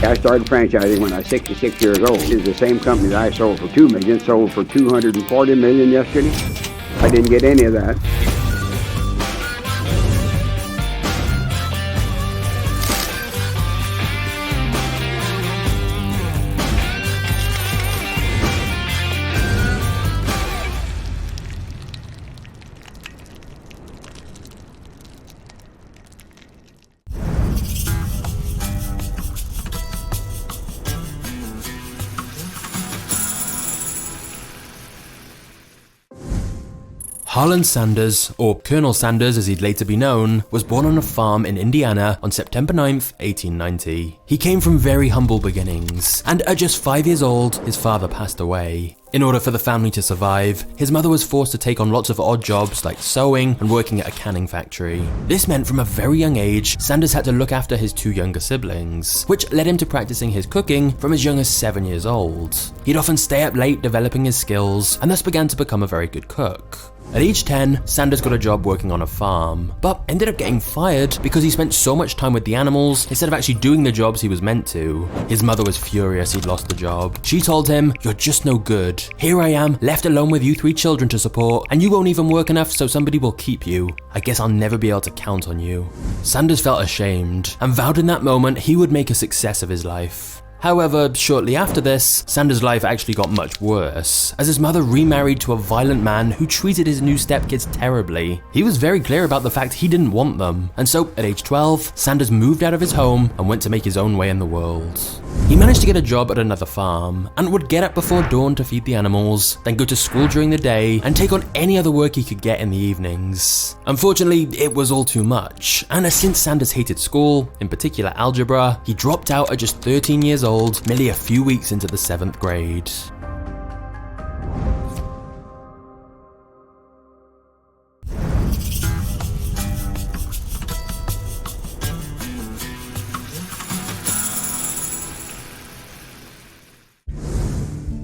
I started franchising when I was 66 years old. It's the same company that I sold for $2 million, sold for $240 million yesterday. I didn't get any of that. Harlan Sanders, or Colonel Sanders as he'd later be known, was born on a farm in Indiana on September 9th, 1890. He came from very humble beginnings, and at just 5 years old, his father passed away. In order for the family to survive, his mother was forced to take on lots of odd jobs like sewing and working at a canning factory. This meant from a very young age, Sanders had to look after his 2 younger siblings, which led him to practicing his cooking from as young as 7 years old. He'd often stay up late developing his skills, and thus began to become a very good cook. At age 10, Sanders got a job working on a farm, but ended up getting fired because he spent so much time with the animals instead of actually doing the jobs he was meant to. His mother was furious he'd lost the job. She told him, "You're just no good. Here I am, left alone with you 3 children to support, and you won't even work enough so somebody will keep you. I guess I'll never be able to count on you." Sanders felt ashamed and vowed in that moment he would make a success of his life. However, shortly after this, Sanders' life actually got much worse, as his mother remarried to a violent man who treated his new stepkids terribly. He was very clear about the fact he didn't want them, and so at age 12, Sanders moved out of his home and went to make his own way in the world. He managed to get a job at another farm, and would get up before dawn to feed the animals, then go to school during the day, and take on any other work he could get in the evenings. Unfortunately, it was all too much, and since Sanders hated school, in particular algebra, he dropped out at just 13 years old, merely a few weeks into the 7th grade.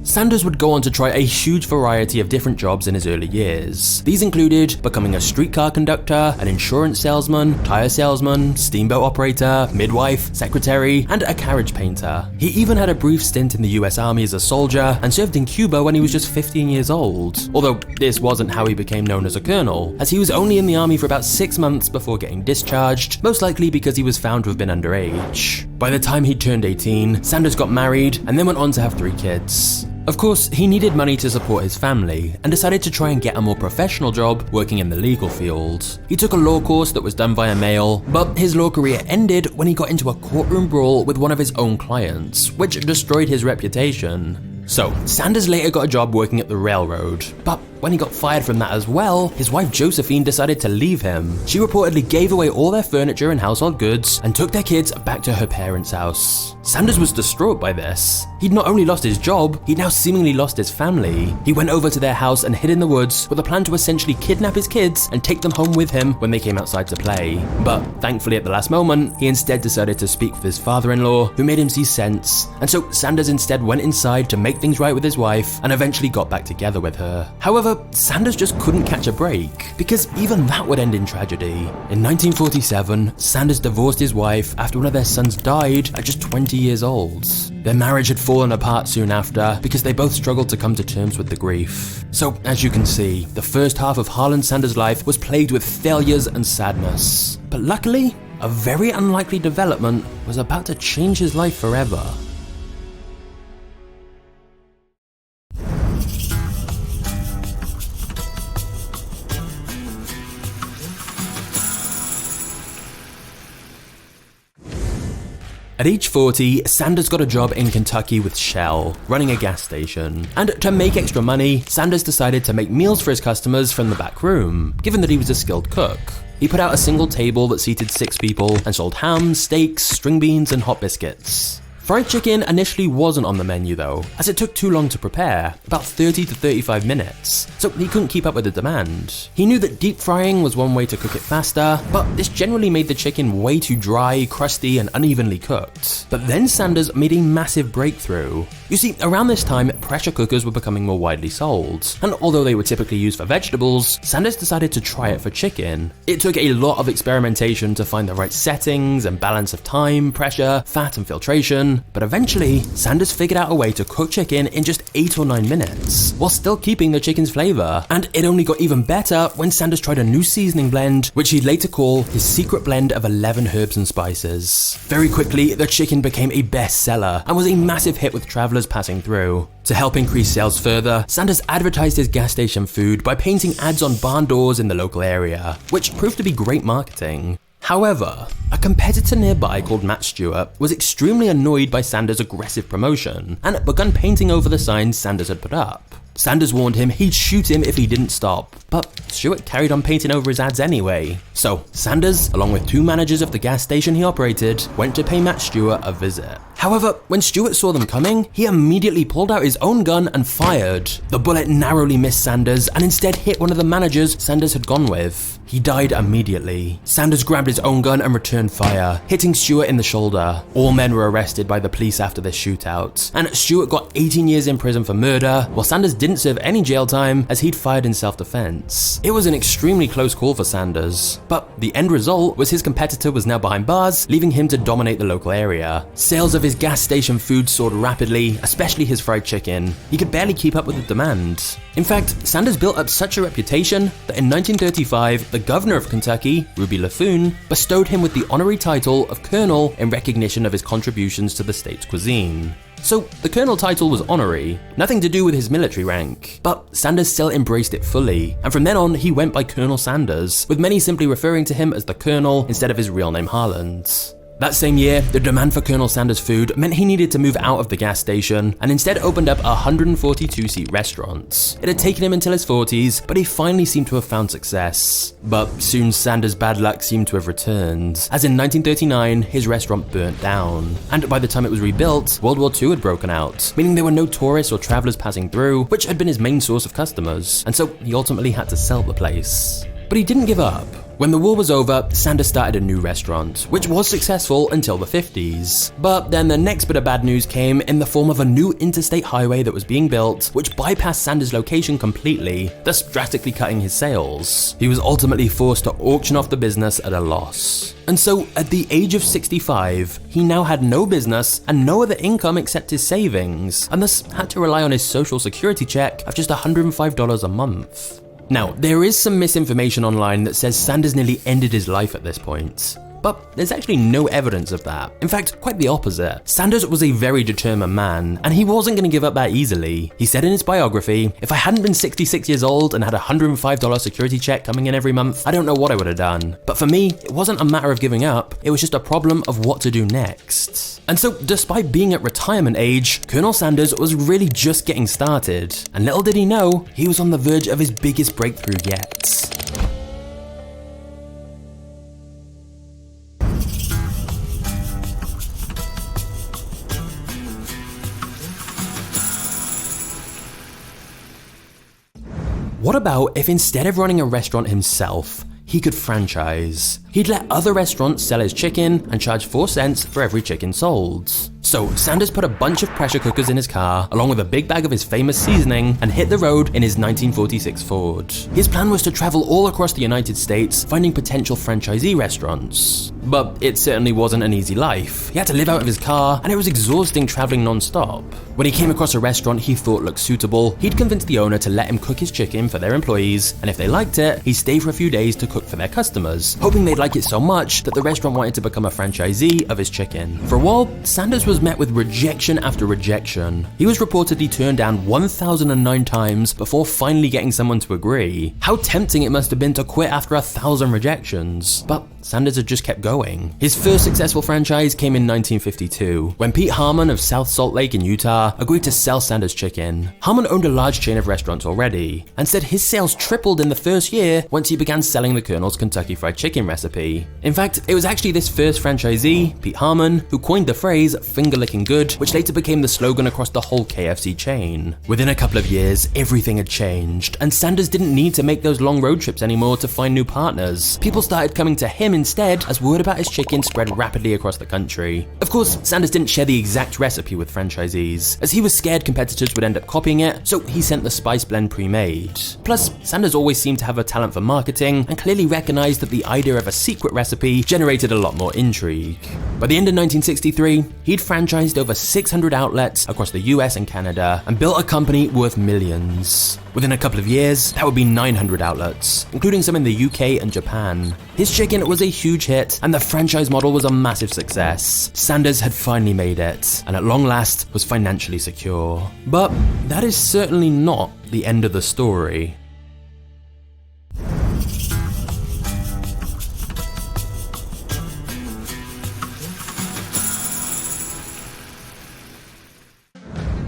Sanders would go on to try a huge variety of different jobs in his early years. These included becoming a streetcar conductor, an insurance salesman, tire salesman, steamboat operator, midwife, secretary, and a carriage painter. He even had a brief stint in the US Army as a soldier and served in Cuba when he was just 15 years old. Although this wasn't how he became known as a colonel, as he was only in the army for about 6 months before getting discharged, most likely because he was found to have been underage. By the time he'd turned 18, Sanders got married and then went on to have 3 kids. Of course, he needed money to support his family and decided to try and get a more professional job working in the legal field. He took a law course that was done via mail, but his law career ended when he got into a courtroom brawl with one of his own clients, which destroyed his reputation. So, Sanders later got a job working at the railroad, but when he got fired from that as well, his wife Josephine decided to leave him. She reportedly gave away all their furniture and household goods and took their kids back to her parents' house. Sanders was distraught by this. He'd not only lost his job, he'd now seemingly lost his family. He went over to their house and hid in the woods with a plan to essentially kidnap his kids and take them home with him when they came outside to play. But thankfully at the last moment, he instead decided to speak with his father-in-law, who made him see sense. And so Sanders instead went inside to make things right with his wife and eventually got back together with her. However, Sanders just couldn't catch a break, because even that would end in tragedy. In 1947, Sanders divorced his wife after one of their sons died at just 20 years old. Their marriage had fallen apart soon after because they both struggled to come to terms with the grief. So, as you can see, the first half of Harlan Sanders' life was plagued with failures and sadness. But luckily, a very unlikely development was about to change his life forever. At age 40, Sanders got a job in Kentucky with Shell, running a gas station. And to make extra money, Sanders decided to make meals for his customers from the back room, given that he was a skilled cook. He put out a single table that seated 6 people and sold ham, steaks, string beans, and hot biscuits. Fried chicken initially wasn't on the menu though, as it took too long to prepare, about 30 to 35 minutes, so he couldn't keep up with the demand. He knew that deep frying was one way to cook it faster, but this generally made the chicken way too dry, crusty, and unevenly cooked. But then Sanders made a massive breakthrough. You see, around this time, pressure cookers were becoming more widely sold, and although they were typically used for vegetables, Sanders decided to try it for chicken. It took a lot of experimentation to find the right settings and balance of time, pressure, fat, and filtration, chicken, but eventually, Sanders figured out a way to cook chicken in just 8 or 9 minutes, while still keeping the chicken's flavor. And it only got even better when Sanders tried a new seasoning blend, which he'd later call his secret blend of 11 herbs and spices. Very quickly, the chicken became a bestseller and was a massive hit with travelers passing through. To help increase sales further, Sanders advertised his gas station food by painting ads on barn doors in the local area, which proved to be great marketing. However, a competitor nearby called Matt Stewart was extremely annoyed by Sanders' aggressive promotion and began painting over the signs Sanders had put up. Sanders warned him he'd shoot him if he didn't stop, but Stewart carried on painting over his ads anyway. So Sanders, along with 2 managers of the gas station he operated, went to pay Matt Stewart a visit. However, when Stewart saw them coming, he immediately pulled out his own gun and fired. The bullet narrowly missed Sanders and instead hit one of the managers Sanders had gone with. He died immediately. Sanders grabbed his own gun and returned fire, hitting Stewart in the shoulder. All men were arrested by the police after this shootout, and Stewart got 18 years in prison for murder, while Sanders didn't serve any jail time as he'd fired in self-defense. It was an extremely close call for Sanders, but the end result was his competitor was now behind bars, leaving him to dominate the local area. Sales of his gas station food soared rapidly, especially his fried chicken. He could barely keep up with the demand. In fact, Sanders built up such a reputation that in 1935, the governor of Kentucky, Ruby LaFoon, bestowed him with the honorary title of colonel in recognition of his contributions to the state's cuisine. So the colonel title was honorary, nothing to do with his military rank, but Sanders still embraced it fully, and from then on he went by Colonel Sanders, with many simply referring to him as the Colonel instead of his real name Harland. That same year, the demand for Colonel Sanders' food meant he needed to move out of the gas station and instead opened up a 142-seat restaurant. It had taken him until his 40s, but he finally seemed to have found success. But soon Sanders' bad luck seemed to have returned, as in 1939, his restaurant burnt down. And by the time it was rebuilt, World War II had broken out, meaning there were no tourists or travelers passing through, which had been his main source of customers, and so he ultimately had to sell the place. But he didn't give up. When the war was over, Sanders started a new restaurant, which was successful until the 50s. But then the next bit of bad news came in the form of a new interstate highway that was being built, which bypassed Sanders' location completely, thus drastically cutting his sales. He was ultimately forced to auction off the business at a loss. And so, at the age of 65, he now had no business and no other income except his savings, and thus had to rely on his social security check of just $105 a month. Now, there is some misinformation online that says Sanders nearly ended his life at this point, but there's actually no evidence of that. In fact, quite the opposite. Sanders was a very determined man, and he wasn't going to give up that easily. He said in his biography, "If I hadn't been 66 years old and had a $105 security check coming in every month, I don't know what I would have done. But for me, it wasn't a matter of giving up, it was just a problem of what to do next." And so, despite being at retirement age, Colonel Sanders was really just getting started, and little did he know, he was on the verge of his biggest breakthrough yet. What about if instead of running a restaurant himself, he could franchise? He'd let other restaurants sell his chicken and charge 4 cents for every chicken sold. So Sanders put a bunch of pressure cookers in his car, along with a big bag of his famous seasoning, and hit the road in his 1946 Ford. His plan was to travel all across the United States, finding potential franchisee restaurants. But it certainly wasn't an easy life. He had to live out of his car, and it was exhausting traveling non-stop. When he came across a restaurant he thought looked suitable, he'd convince the owner to let him cook his chicken for their employees, and if they liked it, he'd stay for a few days to cook for their customers, hoping they'd like it so much that the restaurant wanted to become a franchisee of his chicken. For a while, Sanders was met with rejection after rejection. He was reportedly turned down 1,009 times before finally getting someone to agree. How tempting it must have been to quit after 1,000 rejections. But Sanders had just kept going. His first successful franchise came in 1952, when Pete Harmon of South Salt Lake in Utah agreed to sell Sanders chicken. Harmon owned a large chain of restaurants already, and said his sales tripled in the first year once he began selling the Colonel's Kentucky Fried Chicken recipe. In fact, it was actually this first franchisee, Pete Harmon, who coined the phrase "finger licking good," which later became the slogan across the whole KFC chain. Within a couple of years, everything had changed, and Sanders didn't need to make those long road trips anymore to find new partners. People started coming to him him instead as word about his chicken spread rapidly across the country. Of course, Sanders didn't share the exact recipe with franchisees, as he was scared competitors would end up copying it, so he sent the spice blend pre-made. Plus, Sanders always seemed to have a talent for marketing and clearly recognized that the idea of a secret recipe generated a lot more intrigue. By the end of 1963, he'd franchised over 600 outlets across the US and Canada and built a company worth millions. Within a couple of years, that would be 900 outlets, including some in the UK and Japan. His chicken was a huge hit, and the franchise model was a massive success. Sanders had finally made it, and at long last was financially secure. But that is certainly not the end of the story.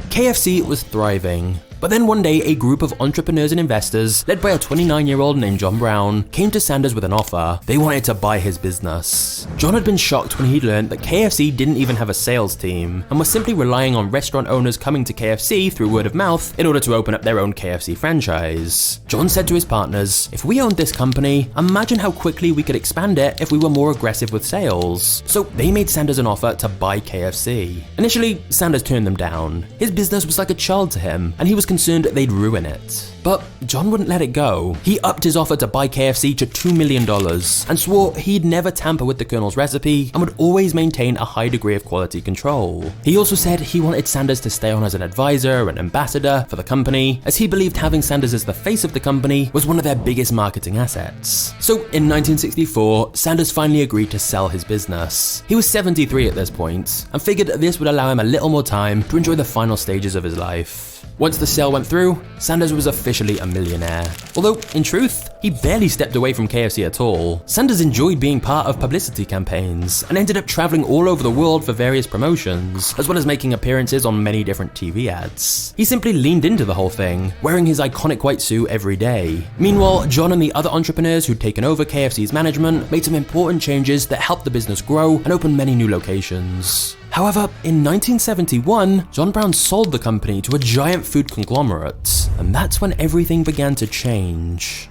KFC was thriving. But then one day, a group of entrepreneurs and investors, led by a 29-year-old named John Brown, came to Sanders with an offer. They wanted to buy his business. John had been shocked when he learned that KFC didn't even have a sales team and was simply relying on restaurant owners coming to KFC through word of mouth in order to open up their own KFC franchise. John said to his partners, "If we owned this company, imagine how quickly we could expand it if we were more aggressive with sales." So they made Sanders an offer to buy KFC. Initially, Sanders turned them down. His business was like a child to him, and he was concerned they'd ruin it. But John wouldn't let it go. He upped his offer to buy KFC to $2 million and swore he'd never tamper with the Colonel's recipe and would always maintain a high degree of quality control. He also said he wanted Sanders to stay on as an advisor and ambassador for the company, as he believed having Sanders as the face of the company was one of their biggest marketing assets. So in 1964, Sanders finally agreed to sell his business. He was 73 at this point and figured this would allow him a little more time to enjoy the final stages of his life. Once the sale went through, Sanders was officially a millionaire. Although, in truth, he barely stepped away from KFC at all. Sanders enjoyed being part of publicity campaigns and ended up traveling all over the world for various promotions, as well as making appearances on many different TV ads. He simply leaned into the whole thing, wearing his iconic white suit every day. Meanwhile, John and the other entrepreneurs who'd taken over KFC's management made some important changes that helped the business grow and open many new locations. However, in 1971, John Brown sold the company to a giant food conglomerate, and that's when everything began to change.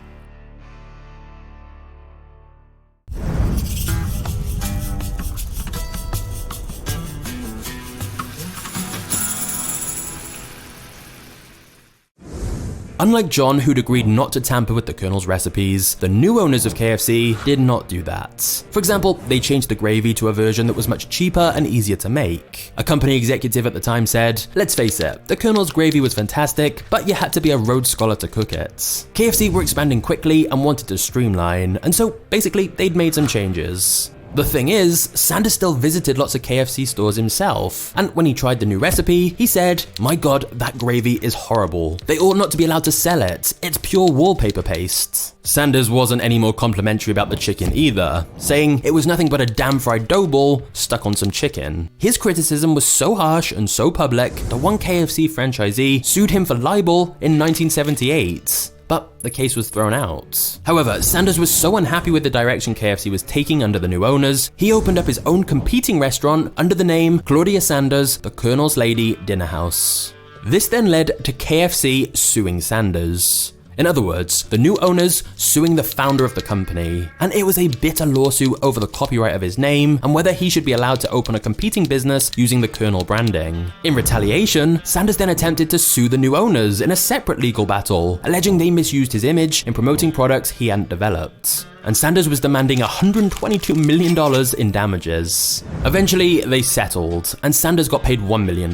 Unlike John, who'd agreed not to tamper with the Colonel's recipes, the new owners of KFC did not do that. For example, they changed the gravy to a version that was much cheaper and easier to make. A company executive at the time said, "Let's face it, the Colonel's gravy was fantastic, but you had to be a Rhodes Scholar to cook it." KFC were expanding quickly and wanted to streamline, and so basically they'd made some changes. The thing is, Sanders still visited lots of KFC stores himself, and when he tried the new recipe, he said, "My God, that gravy is horrible. They ought not to be allowed to sell it. It's pure wallpaper paste." Sanders wasn't any more complimentary about the chicken either, saying it was nothing but a damn fried dough ball stuck on some chicken. His criticism was so harsh and so public that one KFC franchisee sued him for libel in 1978. But the case was thrown out. However, Sanders was so unhappy with the direction KFC was taking under the new owners, he opened up his own competing restaurant under the name Claudia Sanders, the Colonel's Lady Dinner House. This then led to KFC suing Sanders. In other words, the new owners suing the founder of the company. And it was a bitter lawsuit over the copyright of his name and whether he should be allowed to open a competing business using the Colonel branding. In retaliation, Sanders then attempted to sue the new owners in a separate legal battle, alleging they misused his image in promoting products he hadn't developed. And Sanders was demanding $122 million in damages. Eventually, they settled, and Sanders got paid $1 million,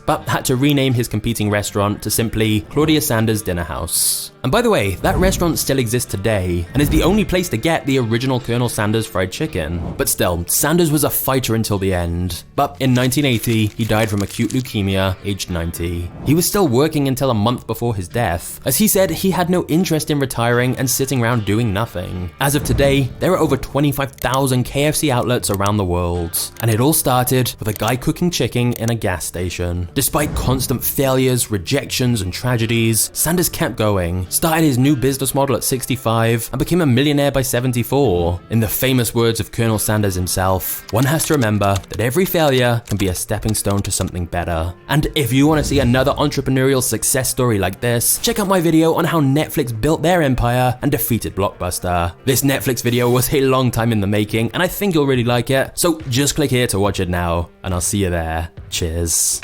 but had to rename his competing restaurant to simply Claudia Sanders Dinner House. And by the way, that restaurant still exists today, and is the only place to get the original Colonel Sanders fried chicken. But still, Sanders was a fighter until the end. But in 1980, he died from acute leukemia, aged 90. He was still working until a month before his death, as he said he had no interest in retiring and sitting around doing nothing. As of today, there are over 25,000 KFC outlets around the world, and it all started with a guy cooking chicken in a gas station. Despite constant failures, rejections, and tragedies, Sanders kept going, started his new business model at 65, and became a millionaire by 74. In the famous words of Colonel Sanders himself, one has to remember that every failure can be a stepping stone to something better. And if you want to see another entrepreneurial success story like this, check out my video on how Netflix built their empire and defeated Blockbuster. This Netflix video was a long time in the making, and I think you'll really like it, so just click here to watch it now, and I'll see you there. Cheers.